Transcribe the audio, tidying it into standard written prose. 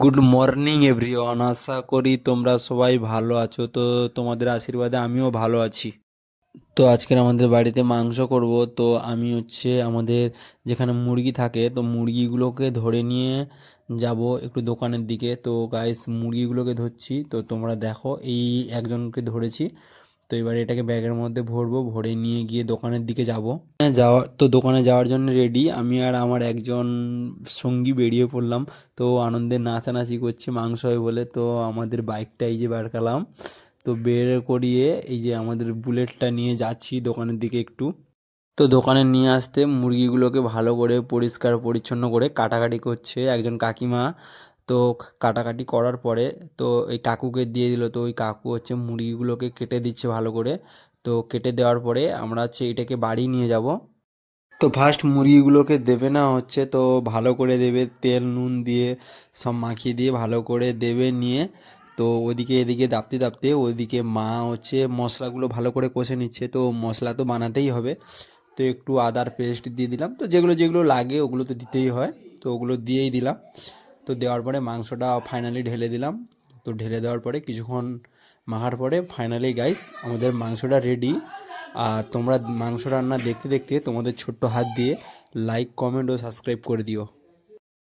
Good morning everyone, আশা করি তোমরা সবাই ভালো আছো। তো তোমাদের আশীর্বাদে আমিও ভালো আছি। তো আজকের আমাদের বাড়িতে মাংস করব। তো আমি আমাদের যেখানে মুরগি থাকে, তো মুরগিগুলোকে ধরে নিয়ে যাব একটু দোকানের দিকে। তো গাইস, মুরগিগুলোকে ধরছি, তো তোমরা দেখো এই একজনকে ধরেছি। তো এবার এটাকে ব্যাগের মধ্যে ভরবো, ভরে নিয়ে গিয়ে দোকানের দিকে যাব। দোকানে যাওয়ার জন্য রেডি আমি আর আমার একজন সঙ্গী বেরিয়ে পড়লাম। তো আনন্দে নাচানাচি করছি মাংস হয় বলে। তো আমাদের বাইকটা এই যে বার করলাম, তো বের করিয়ে এই যে আমাদের বুলেটটা নিয়ে যাচ্ছি দোকানের দিকে একটু। তো দোকানে নিয়ে আসতে মুরগিগুলোকে ভালো করে পরিষ্কার পরিচ্ছন্ন করে কাটাকাটি করছে একজন কাকিমা। তো কাটাকাটি করার পরে তো এই কাকুকে দিয়ে দিল। তো ওই কাকু মুরগিগুলোকে কেটে দিচ্ছে ভালো করে। তো কেটে দেওয়ার পরে আমরা এটাকে বাড়ি নিয়ে যাব। তো ফার্স্ট মুরগিগুলোকে দেবে না তো ভালো করে দেবে, তেল নুন দিয়ে সব মাখিয়ে দিয়ে ভালো করে দেবে নিয়ে। তো ওদিকে এদিকে দাপতে দাপতে ওইদিকে মা মশলাগুলো ভালো করে কষে নিচ্ছে। তো মশলা তো বানাতেই হবে, তো একটু আদার পেস্ট দিয়ে দিলাম। তো যেগুলো যেগুলো লাগে ওগুলো তো দিতেই হয়, তো ওগুলো দিয়েই দিলাম। তো দেওয়ার পরে মাংসটা ফাইনালি ঢেলে দিলাম। তো ঢেলে দেওয়ার পরে কিছুক্ষণ মাখার পরে ফাইনালি গাইস আমাদের মাংসটা রেডি। আর তোমরা মাংস রান্না দেখতে দেখতে তোমাদের ছোট্ট হাত দিয়ে লাইক কমেন্ট ও সাবস্ক্রাইব করে দিও।